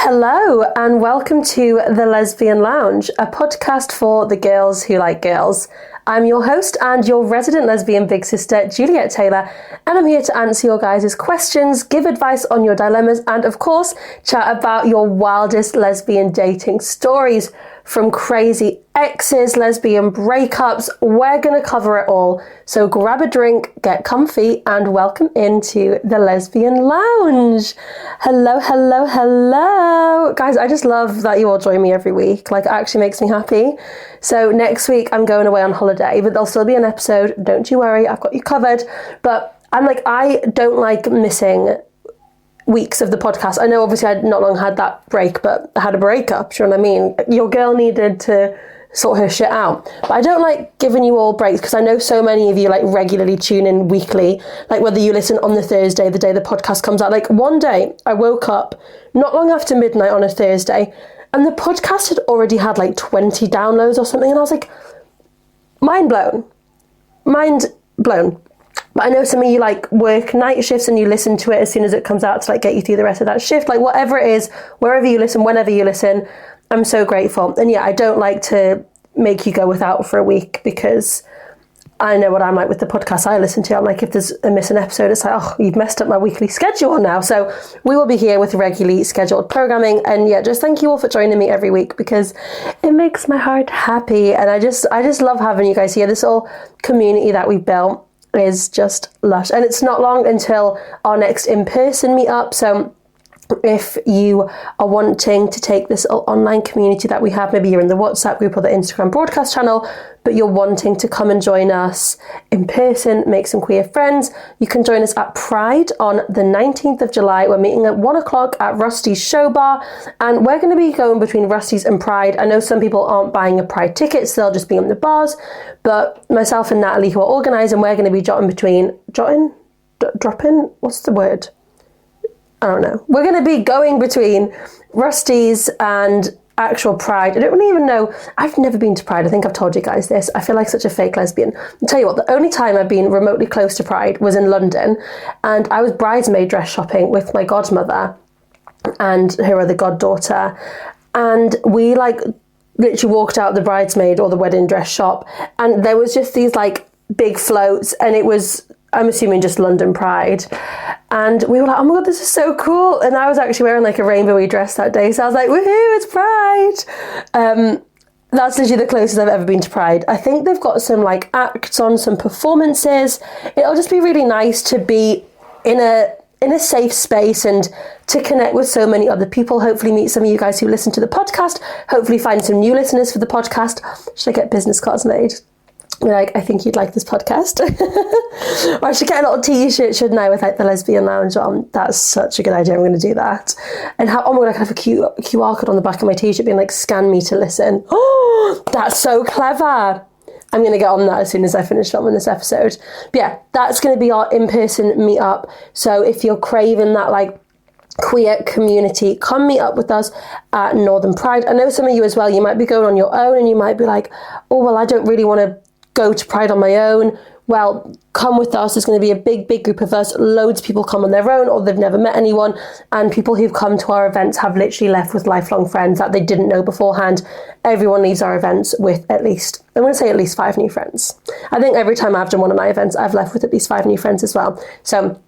Hello and welcome to the Lesbian Lounge, a podcast for the girls who like girls. I'm your host and your resident lesbian big sister, Juliet Taylor, and I'm here to answer your guys' questions, give advice on your dilemmas, and of course, chat about your wildest lesbian dating stories. From crazy exes, lesbian breakups, we're going to cover it all. So grab a drink, get comfy, and welcome into the Lesbian Lounge. Hello, hello, hello. Guys, I just love that you all join me every week. Like, it actually makes me happy. So next week, I'm going away on holiday, but there'll still be an episode. Don't you worry, I've got you covered. But I don't like missing weeks of the podcast. I know obviously I'd not long had that break, but I had a breakup, you know what I mean? Your girl needed to sort her shit out. But I don't like giving you all breaks because I know so many of you like regularly tune in weekly, like whether you listen on the Thursday, the day the podcast comes out. Like one day I woke up not long after midnight on a Thursday and the podcast had already had like 20 downloads or something, and I was like, mind blown. But I know some of you like work night shifts and you listen to it as soon as it comes out to like get you through the rest of that shift. Like whatever it is, wherever you listen, whenever you listen, I'm so grateful. And yeah, I don't like to make you go without for a week because I know what I'm like with the podcast I listen to. I'm like, if there's a missing episode, it's like, oh, you've messed up my weekly schedule now. So we will be here with regularly scheduled programming. And yeah, just thank you all for joining me every week because it makes my heart happy. And I just love having you guys here. This whole community that we built is just lush, and it's not long until our next in-person meetup. So if you are wanting to take this online community that we have, maybe you're in the WhatsApp group or the Instagram broadcast channel, but you're wanting to come and join us in person, make some queer friends, you can join us at Pride on the 19th of July. We're meeting at 1 o'clock at Rusty's Show Bar, and we're going to be going between Rusty's and Pride. I know some people aren't buying a Pride ticket, so they'll just be in the bars, but myself and Natalie, who are organising, we're going to be dropping? What's the word? I don't know. We're going to be going between Rusty's and actual Pride. I don't really even know. I've never been to Pride. I think I've told you guys this. I feel like such a fake lesbian. I'll tell you what, the only time I've been remotely close to Pride was in London, and I was bridesmaid dress shopping with my godmother and her other goddaughter, and we like literally walked out the bridesmaid or the wedding dress shop, and there was just these like big floats, and it was, I'm assuming, just London Pride. And we were like, oh my God, this is so cool. And I was actually wearing like a rainbowy dress that day. So I was like, woohoo, it's Pride. That's literally the closest I've ever been to Pride. I think they've got some like acts on, some performances. It'll just be really nice to be in a safe space and to connect with so many other people. Hopefully meet some of you guys who listen to the podcast. Hopefully find some new listeners for the podcast. Should I get business cards made? Like, I think you'd like this podcast. Or I should get a little t-shirt, shouldn't I, with like the Lesbian Lounge on. That's such a good idea. I'm going to do that. And oh my God, I can have a QR code on the back of my t-shirt being like, scan me to listen. Oh, that's so clever. I'm going to get on that as soon as I finish filming this episode. But yeah, that's going to be our in-person meetup. So if you're craving that like queer community, come meet up with us at Northern Pride. I know some of you as well, you might be going on your own and you might be like, oh, well, I don't really want to go to Pride on my own. Well, come with us. There's going to be a big group of us. Loads of people come on their own or they've never met anyone. And people who've come to our events have literally left with lifelong friends that they didn't know beforehand. Everyone leaves our events with at least 5 new friends. I think every time I've done one of my events, I've left with at least 5 new friends as well. So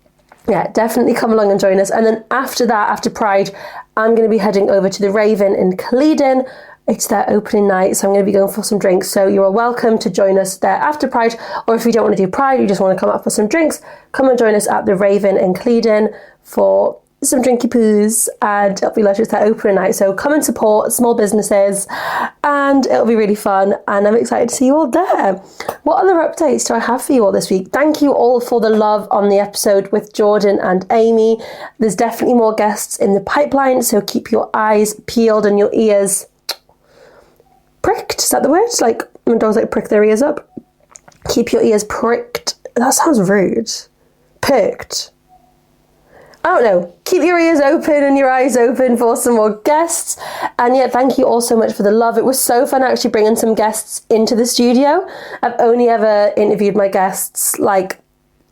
yeah, definitely come along and join us. And then after that, after Pride, I'm going to be heading over to the Raven in Clevedon. It's their opening night, so I'm going to be going for some drinks. So you're welcome to join us there after Pride, or if you don't want to do Pride, you just want to come up for some drinks, come and join us at the Raven in Clevedon for some drinky poos, and it'll be like it's their opening night. So come and support small businesses, and it'll be really fun, and I'm excited to see you all there. What other updates do I have for you all this week? Thank you all for the love on the episode with Jordan and Amy. There's definitely more guests in the pipeline, so keep your eyes peeled and your ears pricked. Is that the word? It's like when dogs like prick their ears up. Keep your ears pricked. That sounds rude. Perked. I don't know. Keep your ears open and your eyes open for some more guests. And yeah, thank you all so much for the love. It was so fun actually bringing some guests into the studio. I've only ever interviewed my guests like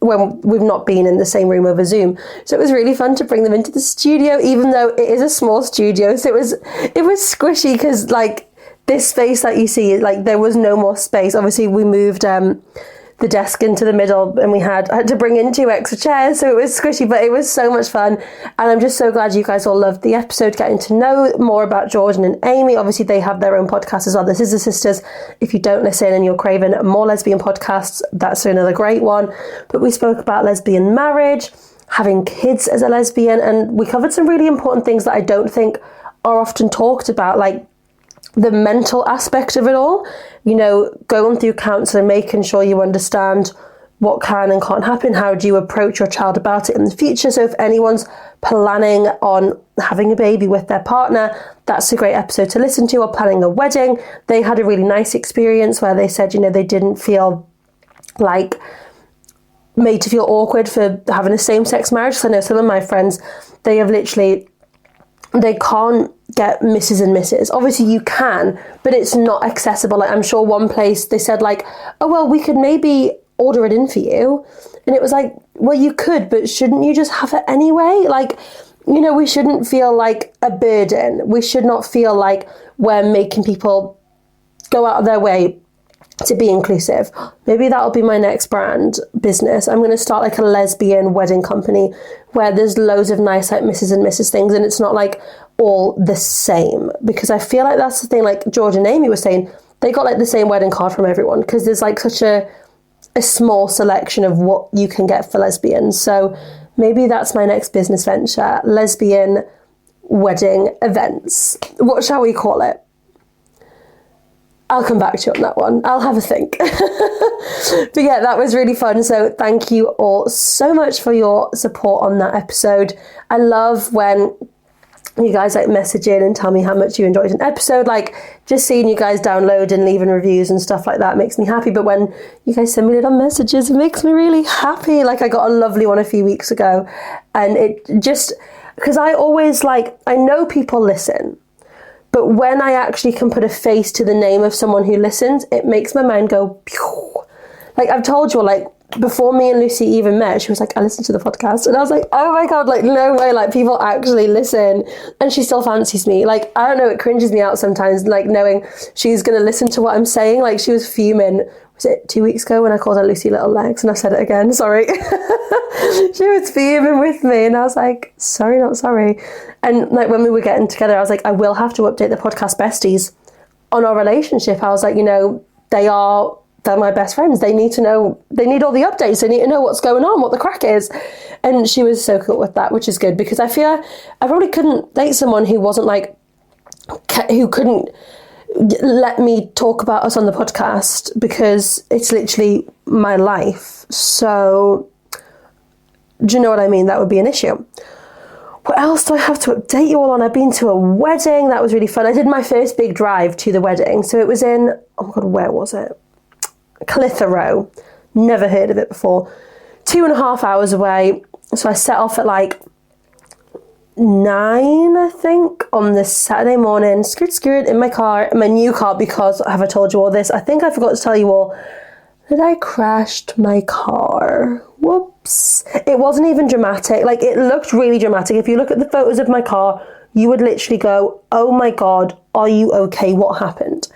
when we've not been in the same room over Zoom. So it was really fun to bring them into the studio, even though it is a small studio. So it was squishy because like this space that you see, like there was no more space. Obviously we moved the desk into the middle, and I had to bring in 2 extra chairs, so it was squishy, but it was so much fun. And I'm just so glad you guys all loved the episode, getting to know more about Jordan and Amy. Obviously they have their own podcast as well, the Scissor Sisters. If you don't listen and you're craving more lesbian podcasts, that's another great one. But we spoke about lesbian marriage, having kids as a lesbian, and we covered some really important things that I don't think are often talked about, like the mental aspect of it all, you know, going through counselling, making sure you understand what can and can't happen. How do you approach your child about it in the future? So if anyone's planning on having a baby with their partner, that's a great episode to listen to. Or planning a wedding, they had a really nice experience where they said, you know, they didn't feel like made to feel awkward for having a same-sex marriage. So I know some of my friends, they can't get Mrs. and Mrs. Obviously you can, but it's not accessible. Like I'm sure one place they said like, oh, well, we could maybe order it in for you. And it was like, well, you could, but shouldn't you just have it anyway? Like, you know, we shouldn't feel like a burden. We should not feel like we're making people go out of their way to be inclusive. Maybe that'll be my next brand business. I'm going to start like a lesbian wedding company where there's loads of nice like Mrs. and Mrs. things, and it's not like all the same, because I feel like that's the thing, like George and Amy were saying, they got like the same wedding card from everyone because there's like such a small selection of what you can get for lesbians. So maybe that's my next business venture, lesbian wedding events. What shall we call it? I'll come back to you on that one. I'll have a think. But yeah, that was really fun. So thank you all so much for your support on that episode. I love when you guys like message in and tell me how much you enjoyed an episode. Like just seeing you guys download and leaving reviews and stuff like that makes me happy. But when you guys send me little messages, it makes me really happy. Like I got a lovely one a few weeks ago, and it just, because I always like, I know people listen, but when I actually can put a face to the name of someone who listens, it makes my mind go pew. Like I've told you, like before me and Lucy even met, she was like, I listened to the podcast. And I was like, oh my God, like no way, like people actually listen. And she still fancies me. Like, I don't know, it cringes me out sometimes, like knowing she's going to listen to what I'm saying. Like she was fuming. Was it 2 weeks ago when I called her Lucy Little Legs? And I've said it again, sorry. She was fuming with me. And I was like, sorry, not sorry. And like when we were getting together, I was like, I will have to update the podcast besties on our relationship. I was like, you know, they're my best friends. They need to know, they need all the updates. They need to know what's going on, what the crack is. And she was so cool with that, which is good, because I feel I probably couldn't date someone who wasn't like, who couldn't let me talk about us on the podcast, because it's literally my life. So do you know what I mean? That would be an issue. What else do I have to update you all on? I've been to a wedding. That was really fun. I did my first big drive to the wedding. So it was in, oh my God, where was it? Clitheroe. Never heard of it before. 2.5 hours away. So I set off at like 9, I think, on this Saturday morning. Skirt in my car, in my new car, because have I told you all this? I think I forgot to tell you all that I crashed my car. Whoops. It wasn't even dramatic. Like it looked really dramatic. If you look at the photos of my car, you would literally go, oh my God, are you okay? What happened?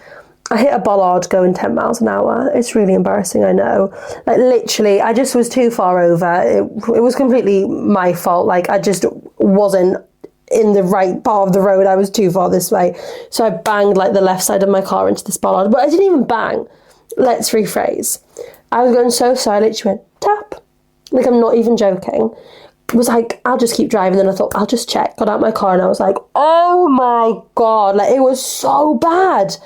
I hit a bollard going 10 miles an hour. It's really embarrassing, I know. Like literally, I just was too far over. It was completely my fault. Like I just wasn't in the right part of the road. I was too far this way. So I banged like the left side of my car into this bollard. But I didn't even bang. Let's rephrase. I was going so slow, I literally went tap. Like I'm not even joking. Was like, I'll just keep driving. Then I thought, I'll just check. Got out my car and I was like, oh my God, like it was so bad.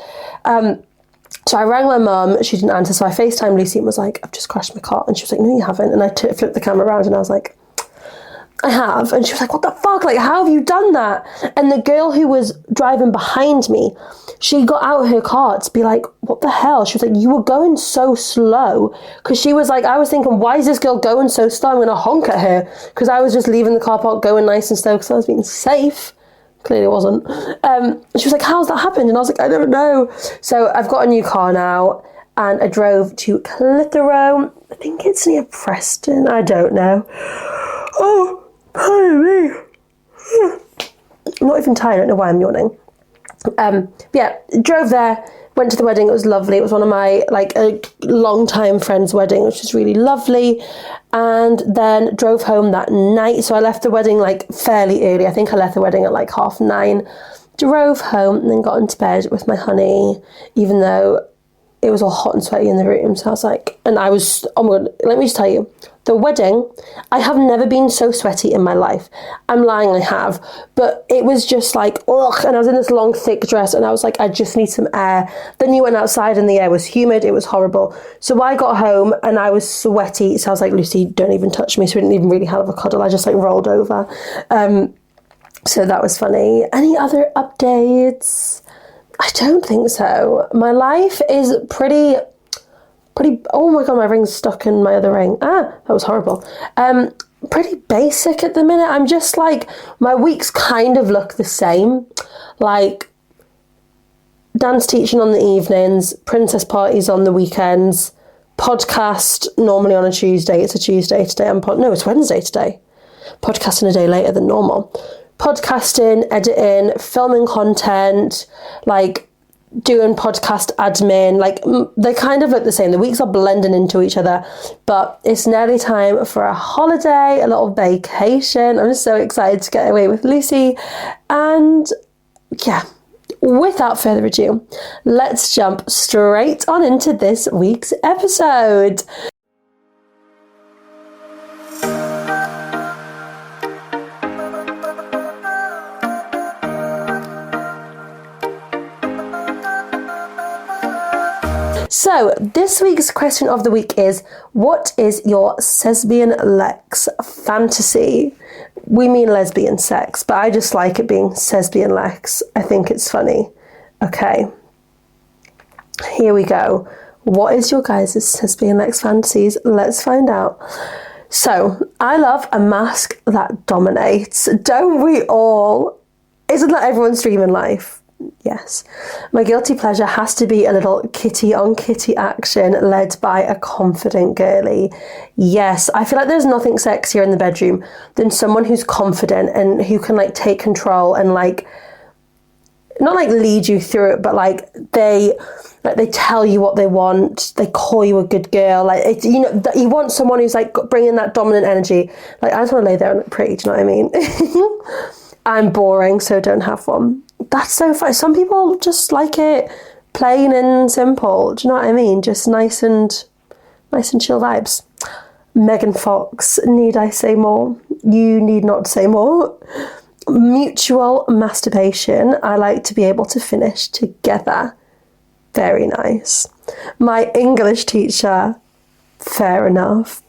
So I rang my mum, she didn't answer. So I FaceTimed Lucy and was like, I've just crashed my car. And she was like, no, you haven't. And I flipped the camera around and I was like, I have. And she was like, what the fuck? Like, how have you done that? And the girl who was driving behind me, she got out of her car to be like, what the hell? She was like, you were going so slow. Because she was like, I was thinking, why is this girl going so slow? I'm going to honk at her. Because I was just leaving the car park going nice and slow because I was being safe. Clearly it wasn't. She was like, how's that happened? And I was like, I don't know. So I've got a new car now. and I drove to Clitheroe. I think it's near Preston, I don't know. Oh, pardon me. I'm not even tired, I don't know why I'm yawning. Yeah, drove there, went to the wedding, it was lovely. It was one of my, like, a long-time friend's wedding, which was really lovely. And then drove home that night. So I left the wedding, like, fairly early. I think I left the wedding at, like, 9:30. Drove home and then got into bed with my honey, even though it was all hot and sweaty in the room. So I was like, and I was, oh my God, let me just tell you, the wedding, I have never been so sweaty in my life. I'm lying, I have. But it was just like, ugh. And I was in this long, thick dress and I was like, I just need some air. Then you went outside and the air was humid. It was horrible. So I got home and I was sweaty. So I was like, Lucy, don't even touch me. So we didn't even really have a cuddle. I just like rolled over. So that was funny. Any other updates? I don't think so. My life is pretty, oh my God, my ring's stuck in my other ring. That was horrible. Pretty basic at the minute. I'm just like, my weeks kind of look the same. Like, dance teaching on the evenings, princess parties on the weekends, podcast normally on a Tuesday. It's a Tuesday today. No, it's Wednesday today. Podcasting a day later than normal. Podcasting, editing, filming content, like doing podcast admin, like they kind of look the same. The weeks are blending into each other, but it's nearly time for a holiday, a little vacation. I'm so excited to get away with Lucy. And yeah, without further ado, let's jump straight on into this week's episode. So this week's question of the week is, what is your sesbian lex fantasy? We mean lesbian sex, but I just like it being sesbian lex. I think it's funny. Okay, here we go. What is your guys' sesbian lex fantasies? Let's find out. So, I love a mask that dominates. Don't we all? Isn't that everyone's dream in life? Yes. My guilty pleasure has to be a little kitty on kitty action led by a confident girly. Yes, I feel like there's nothing sexier in the bedroom than someone who's confident and who can like take control and like not like lead you through it, but like they tell you what they want. They call you a good girl. Like it's, you know, you want someone who's like bringing that dominant energy. Like I just want to lay there and look pretty. Do you know what I mean? I'm boring, so don't have one. That's so funny. Some people just like it plain and simple. Do you know what I mean? Just nice and chill vibes. Megan Fox, need I say more? You need not say more. Mutual masturbation. I like to be able to finish together. Very nice. My English teacher, fair enough.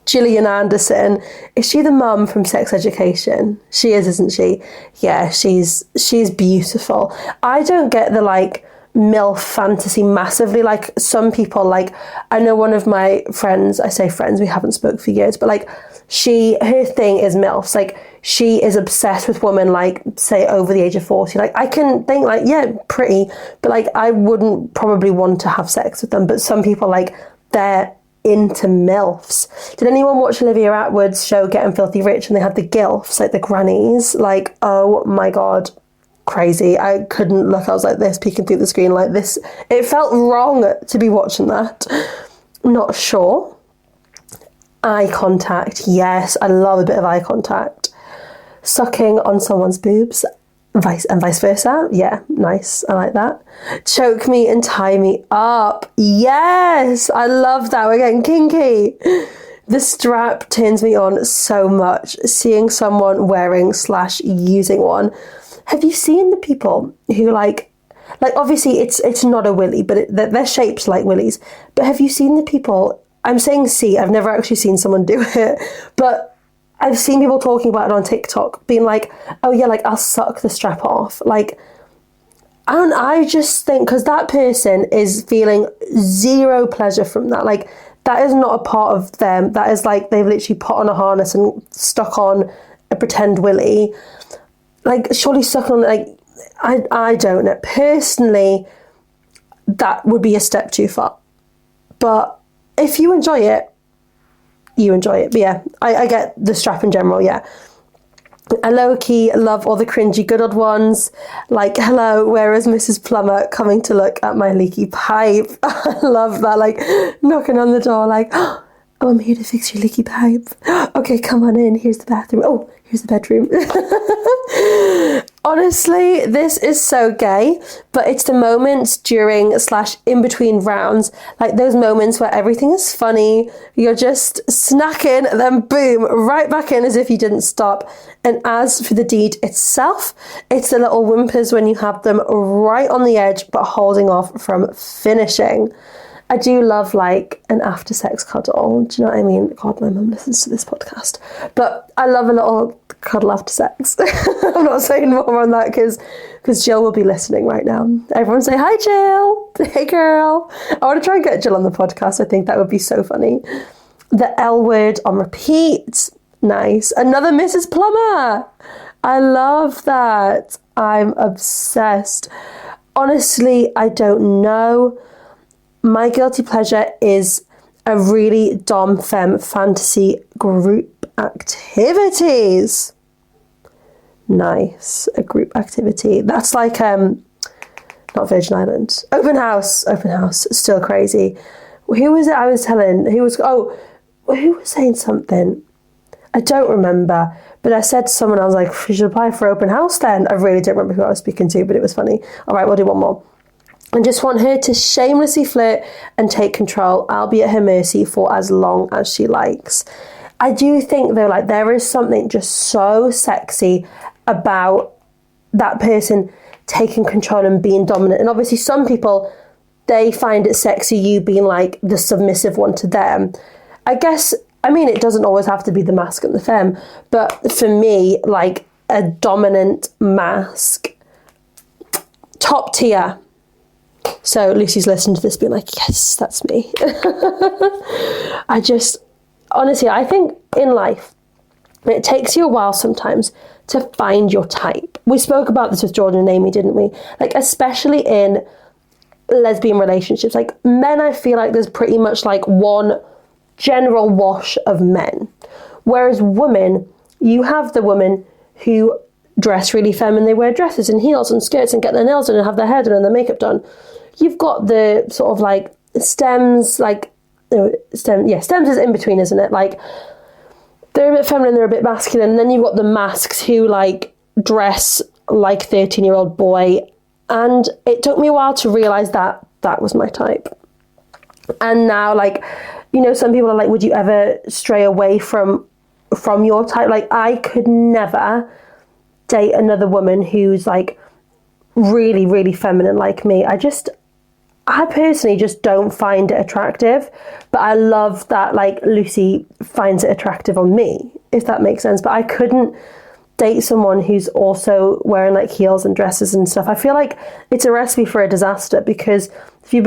Gillian Anderson, is she the mum from Sex Education? She is, isn't she? Yeah, she's beautiful. I don't get the like MILF fantasy massively. Like some people, like I know one of my friends, I say friends, we haven't spoke for years, but like her thing is MILFs. Like she is obsessed with women like say over the age of 40. Like I can think like, yeah, pretty, but like I wouldn't probably want to have sex with them. But some people like they're into MILFs. Did anyone watch Olivia Atwood's show Getting Filthy Rich and they had the GILFs, like the grannies? Like, oh my God, crazy. I couldn't look. I was like this, peeking through the screen like this. It felt wrong to be watching that. Not sure. Eye contact. Yes, I love a bit of eye contact. Sucking on someone's boobs. Vice versa. Yeah, nice. I like that. Choke me and tie me up. Yes, I love that. We're getting kinky. The strap turns me on so much. Seeing someone wearing / using one. Have you seen the people who like obviously it's not a willy, but they're shaped like willies. But have you seen the people? I'm saying see. I've never actually seen someone do it, but I've seen people talking about it on TikTok, being like, oh yeah, like I'll suck the strap off. Like, and I just think, because that person is feeling zero pleasure from that. Like, that is not a part of them. That is like, they've literally put on a harness and stuck on a pretend willy. Like, surely suck on, like, I don't know. Personally, that would be a step too far. But if you enjoy it, you enjoy it. But yeah, I get the strap in general, yeah. I low-key love all the cringy good old ones, like, hello, where is Mrs. Plumber coming to look at my leaky pipe? I love that, like, knocking on the door, like, oh, I'm here to fix your leaky pipe. Okay, come on in, here's the bathroom. Oh, here's the bedroom. Honestly, this is so gay, but it's the moments during / in between rounds, like those moments where everything is funny, you're just snacking, then boom, right back in as if you didn't stop. And as for the deed itself, it's the little whimpers when you have them right on the edge, but holding off from finishing. I do love like an after sex cuddle. Do you know what I mean? God, my mum listens to this podcast. But I love a little cuddle after sex. I'm not saying more on that because Jill will be listening right now. Everyone say, hi, Jill. Hey, girl. I want to try and get Jill on the podcast. I think that would be so funny. The L word on repeat. Nice. Another Mrs. Plumber. I love that. I'm obsessed. Honestly, I don't know. My guilty pleasure is a really dom-fem fantasy group activities. Nice. A group activity. That's like, not Virgin Islands. Open house. Still crazy. Who was it I was telling? Who was saying something? I don't remember. But I said to someone, I was like, you should apply for open house then. I really don't remember who I was speaking to, but it was funny. All right, we'll do one more. I just want her to shamelessly flirt and take control. I'll be at her mercy for as long as she likes. I do think, though, like, there is something just so sexy about that person taking control and being dominant. And obviously some people, they find it sexy, you being like the submissive one to them. I guess, I mean, it doesn't always have to be the masc and the femme, but for me, like, a dominant masc, top tier. So Lucy's listened to this being like, yes, that's me. Honestly, I think in life, it takes you a while sometimes to find your type. We spoke about this with Jordan and Amy, didn't we? Like, especially in lesbian relationships. Like, men, I feel like there's pretty much like one general wash of men. Whereas women, you have the women who dress really feminine. They wear dresses and heels and skirts and get their nails done and have their hair done and their makeup done. You've got the sort of like stems, like, stems is in between, isn't it? Like, they're a bit feminine, they're a bit masculine. And then you've got the mascs who like dress like 13-year-old boy. And it took me a while to realise that that was my type. And now, like, you know, some people are like, would you ever stray away from your type? Like, I could never date another woman who's like really, really feminine like me. I personally just don't find it attractive, but I love that like Lucy finds it attractive on me, if that makes sense. But I couldn't date someone who's also wearing like heels and dresses and stuff. I feel like it's a recipe for a disaster, because if you've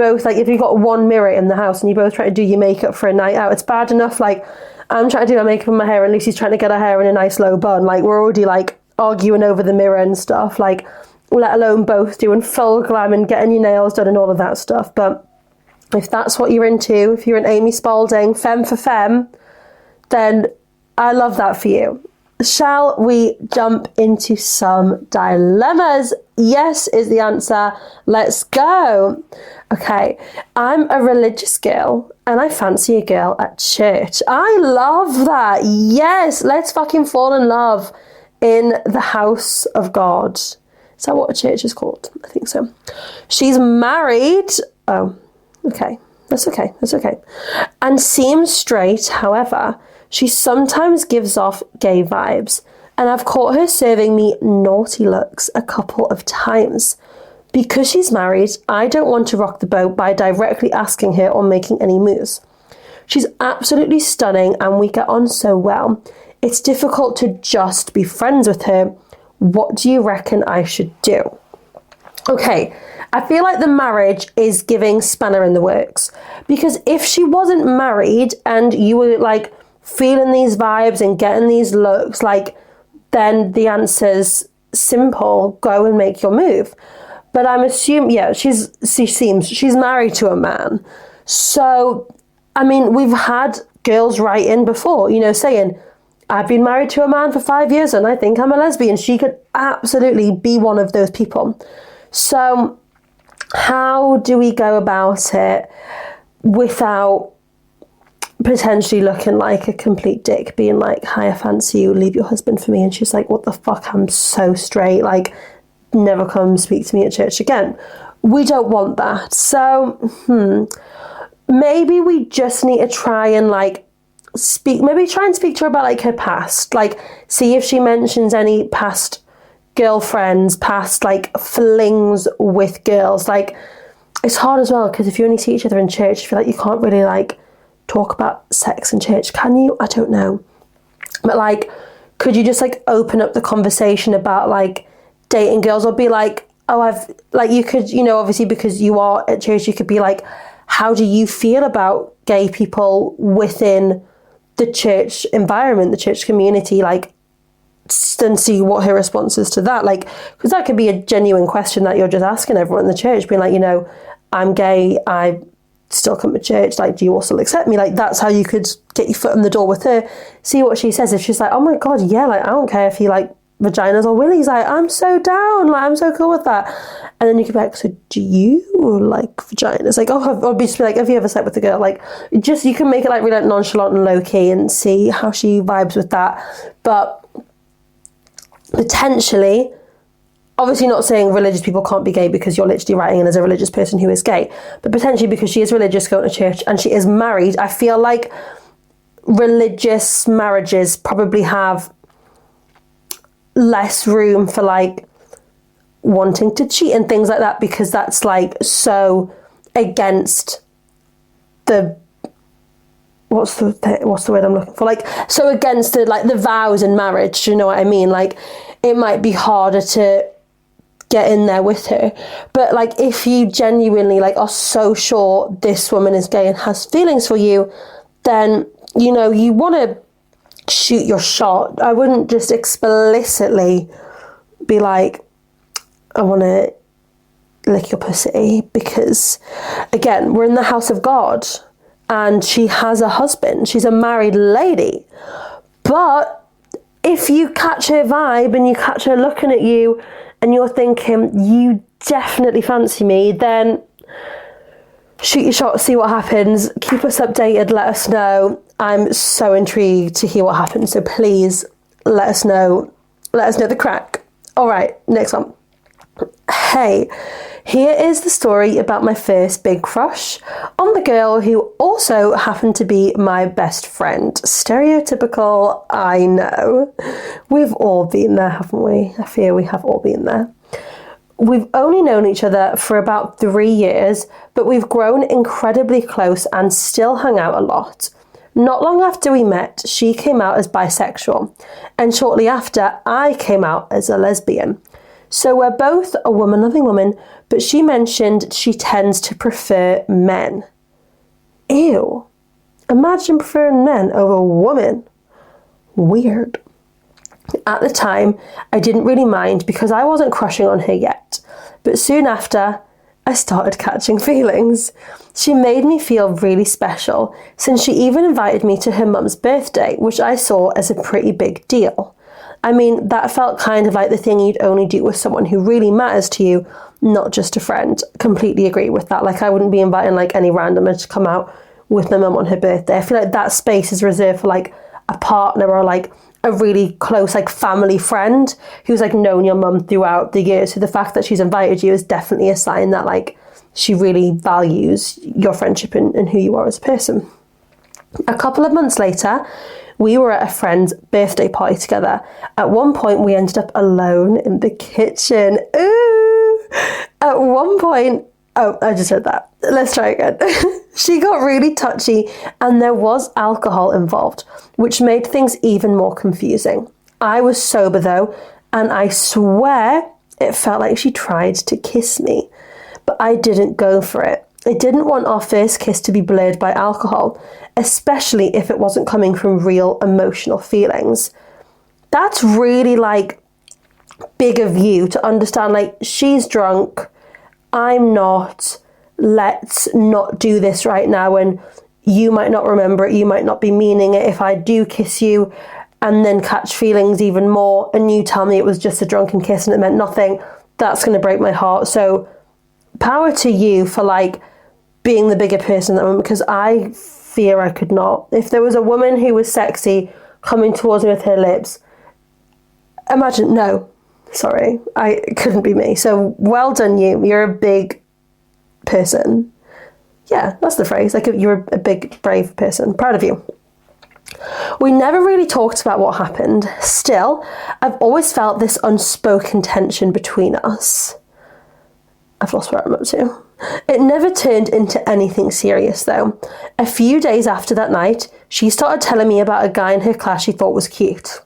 got one mirror in the house and you both try to do your makeup for a night out, it's bad enough like I'm trying to do my makeup and my hair and Lucy's trying to get her hair in a nice low bun. Like, we're already like arguing over the mirror and stuff, like, let alone both doing full glam and getting your nails done and all of that stuff. But if that's what you're into, if you're an Amy Spalding, femme for femme, then I love that for you. Shall we jump into some dilemmas? Yes is the answer. Let's go. Okay, I'm a religious girl and I fancy a girl at church. I love that. Yes, let's fucking fall in love in the house of God. Is that what a church is called? I think so. She's married. Oh, okay. That's okay. And seems straight. However, she sometimes gives off gay vibes. And I've caught her serving me naughty looks a couple of times. Because she's married, I don't want to rock the boat by directly asking her or making any moves. She's absolutely stunning and we get on so well. It's difficult to just be friends with her. What do you reckon I should do? Okay, I feel like the marriage is giving spanner in the works. Because if she wasn't married and you were like feeling these vibes and getting these looks, like, then the answer's simple, go and make your move. But I'm assuming, yeah, she's married to a man. So, I mean, we've had girls write in before, you know, saying, I've been married to a man for 5 years and I think I'm a lesbian. She could absolutely be one of those people. So how do we go about it without potentially looking like a complete dick, being like, hi, I fancy you, leave your husband for me? And she's like, what the fuck, I'm so straight, like, never come speak to me at church again. We don't want that. So maybe we just need to try and like try and speak to her about like her past, like see if she mentions any past girlfriends, past like flings with girls. Like, it's hard as well because if you only see each other in church, you feel like you can't really like talk about sex in church, can you? I don't know. But like, could you just like open up the conversation about like dating girls, or be like, oh, I've like, you could, you know, obviously because you are at church, you could be like, how do you feel about gay people within the church environment, the church community, like, and see what her response is to that. Like, because that could be a genuine question that you're just asking everyone in the church, being like, you know, I'm gay, I still come to church, like, do you all still accept me? Like, that's how you could get your foot in the door with her, see what she says. If she's like, oh my god, yeah, like, I don't care if you like vaginas or willies, like, I'm so down, like, I'm so cool with that. And then you could be like, so do you like vaginas? Like, oh, or just be like, have you ever slept with a girl? Like, just, you can make it like really nonchalant and low-key and see how she vibes with that. But potentially, obviously not saying religious people can't be gay because you're literally writing in as a religious person who is gay, but potentially because she is religious, going to church, and she is married, I feel like religious marriages probably have less room for like wanting to cheat and things like that, because that's like so against the what's the word I'm looking for, like so against the like the vows in marriage, do you know what I mean? Like, it might be harder to get in there with her. But like, if you genuinely like are so sure this woman is gay and has feelings for you, then, you know, you want to shoot your shot. I wouldn't just explicitly be like, I want to lick your pussy, because again, we're in the house of God and she has a husband, she's a married lady. But if you catch her vibe and you catch her looking at you and you're thinking, you definitely fancy me, then shoot your shot, see what happens, keep us updated, let us know. I'm so intrigued to hear what happens, so please let us know the crack. All right, next one. Hey, here is the story about my first big crush on the girl who also happened to be my best friend. Stereotypical, I know. We've all been there, haven't we? I fear we have all been there. We've only known each other for about 3 years, but we've grown incredibly close and still hung out a lot. Not long after we met, she came out as bisexual, and shortly after, I came out as a lesbian. So we're both a woman-loving woman, but she mentioned she tends to prefer men. Ew. Imagine preferring men over women. Weird. At the time, I didn't really mind because I wasn't crushing on her yet. But soon after, I started catching feelings. She made me feel really special, since she even invited me to her mum's birthday, which I saw as a pretty big deal. I mean, that felt kind of like the thing you'd only do with someone who really matters to you, not just a friend. Completely agree with that. Like, I wouldn't be inviting like any randomer to come out with my mum on her birthday. I feel like that space is reserved for like a partner or like a really close like family friend who's like known your mum throughout the years. So the fact that she's invited you is definitely a sign that like she really values your friendship and who you are as a person. A couple of months later, we were at a friend's birthday party together. At one point, we ended up alone in the kitchen. Ooh! At one point, oh, I just heard that. Let's try again. She got really touchy and there was alcohol involved, which made things even more confusing. I was sober though, and I swear it felt like she tried to kiss me, but I didn't go for it. I didn't want our first kiss to be blurred by alcohol, especially if it wasn't coming from real emotional feelings. That's really like big of you to understand. Like, she's drunk, I'm not, let's not do this right now, and you might not remember it, you might not be meaning it if I do kiss you and then catch feelings even more and you tell me it was just a drunken kiss and it meant nothing. That's going to break my heart. So power to you for like being the bigger person in that moment, because I fear I could not. If there was a woman who was sexy coming towards me with her lips, imagine, no, sorry, it couldn't be me. So well done you. You're a big person. Yeah, that's the phrase. Like, you're a big, brave person. Proud of you. We never really talked about what happened. Still, I've always felt this unspoken tension between us. I've lost where I'm up to. It never turned into anything serious, though. A few days after that night, she started telling me about a guy in her class she thought was cute.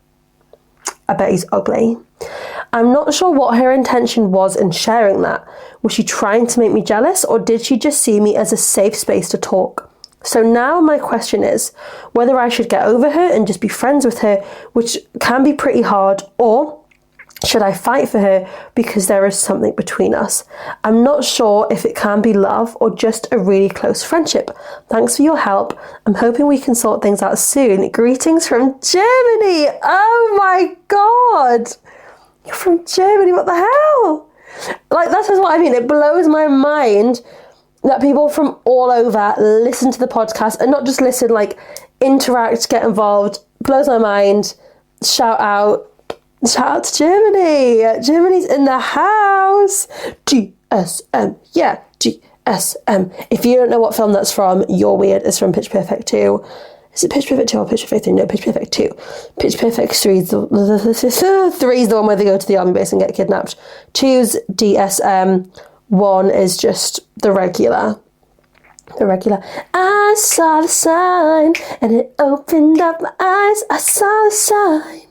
I bet he's ugly. I'm not sure what her intention was in sharing that. Was she trying to make me jealous, or did she just see me as a safe space to talk? So now my question is whether I should get over her and just be friends with her, which can be pretty hard, or should I fight for her because there is something between us? I'm not sure if it can be love or just a really close friendship. Thanks for your help. I'm hoping we can sort things out soon. Greetings from Germany. Oh my God. You're from Germany, what the hell? Like, that's just what I mean. It blows my mind that people from all over listen to the podcast, and not just listen, like interact, get involved. Blows my mind. Shout out to Germany. Germany's in the house. GSM, yeah, GSM. If you don't know what film that's from, you're weird. It's from Pitch Perfect 2. Is it Pitch Perfect 2 or Pitch Perfect 3? No, Pitch Perfect 2. Pitch Perfect 3 is the one where they go to the army base and get kidnapped. 2's DSM. 1 is just the regular. The regular. I saw the sign and it opened up my eyes. I saw the sign.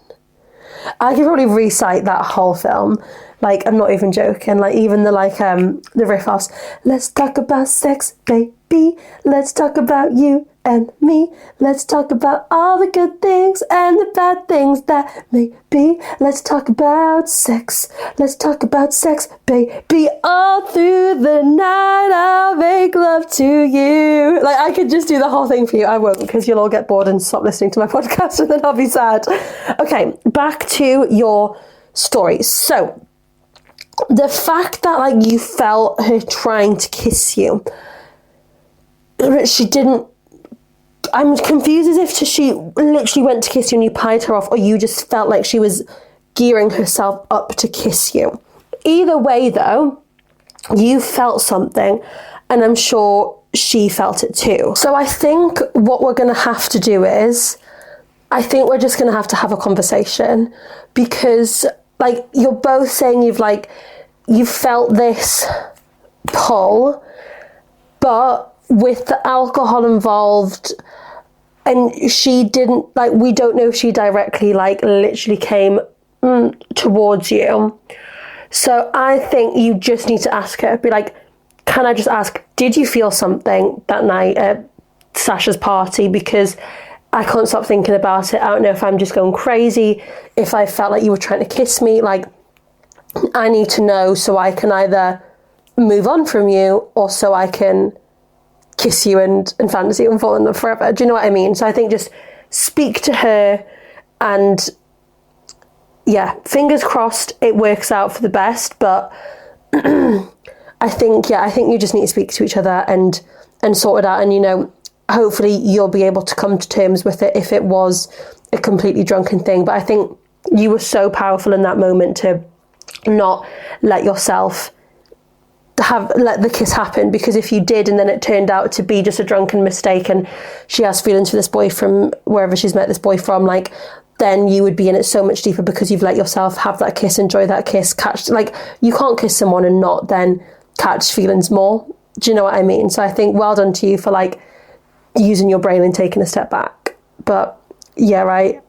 I could probably recite that whole film. Like, I'm not even joking. Like, even the riff-offs. Let's talk about sex, baby. Let's talk about you and me. Let's talk about all the good things and the bad things that may be. Let's talk about sex. Let's talk about sex, baby. All through the night, I'll make love to you. Like, I could just do the whole thing for you. I won't, because you'll all get bored and stop listening to my podcast, and then I'll be sad. Okay, back to your story. So, the fact that, like, you felt her trying to kiss you, but she didn't. I'm confused as if she literally went to kiss you and you pied her off, or you just felt like she was gearing herself up to kiss you. Either way, though, you felt something, and I'm sure she felt it too. So I think what we're going to have to do is, I think we're just going to have a conversation, because, like, you're both saying you've felt this pull, but with the alcohol involved, and she didn't, like, we don't know if she directly, like, literally came towards you. So I think you just need to ask her, be like, can I just ask, did you feel something that night at Sasha's party? Because I can't stop thinking about it. I don't know if I'm just going crazy, if I felt like you were trying to kiss me. Like, I need to know so I can either move on from you, or so I can kiss you and fantasy and fall in love forever. Do you know what I mean? So I think just speak to her, and yeah, fingers crossed it works out for the best. But I think you just need to speak to each other and sort it out. And, you know, hopefully you'll be able to come to terms with it if it was a completely drunken thing. But I think you were so powerful in that moment to not let yourself let the kiss happen, because if you did and then it turned out to be just a drunken mistake and she has feelings for this boy from wherever she's met this boy from, like, then you would be in it so much deeper, because you've let yourself have that kiss, enjoy that kiss, catch, like, you can't kiss someone and not then catch feelings more. Do you know what I mean? So I think well done to you for, like, using your brain and taking a step back. But yeah, right,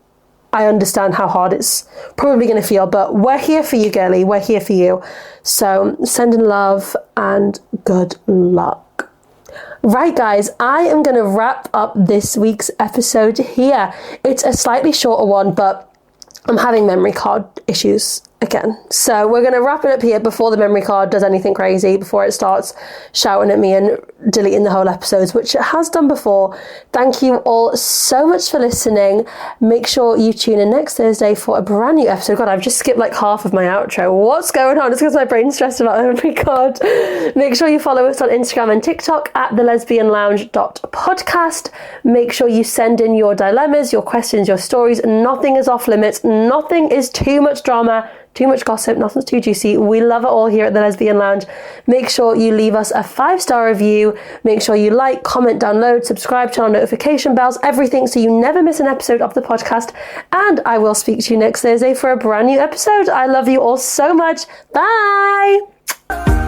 I understand how hard it's probably going to feel, but we're here for you, girlie. We're here for you. So sending love and good luck. Right, guys, I am going to wrap up this week's episode here. It's a slightly shorter one, but I'm having memory card issues again. So we're going to wrap it up here before the memory card does anything crazy, before it starts shouting at me and deleting the whole episodes, which it has done before. Thank you all so much for listening. Make sure you tune in next Thursday for a brand new episode. God, I've just skipped like half of my outro. What's going on? It's because my brain's stressed about the memory card. Make sure you follow us on Instagram and TikTok at thelesbianlounge.podcast. Make sure you send in your dilemmas, your questions, your stories. Nothing is off limits. Nothing is too much drama, too much gossip, nothing's too juicy. We love it all here at the Lesbian Lounge. Make sure you leave us a 5-star review. Make sure you like, comment, download, subscribe, turn on notification bells, everything, so you never miss an episode of the podcast. And I will speak to you next Thursday for a brand new episode. I love you all so much. Bye!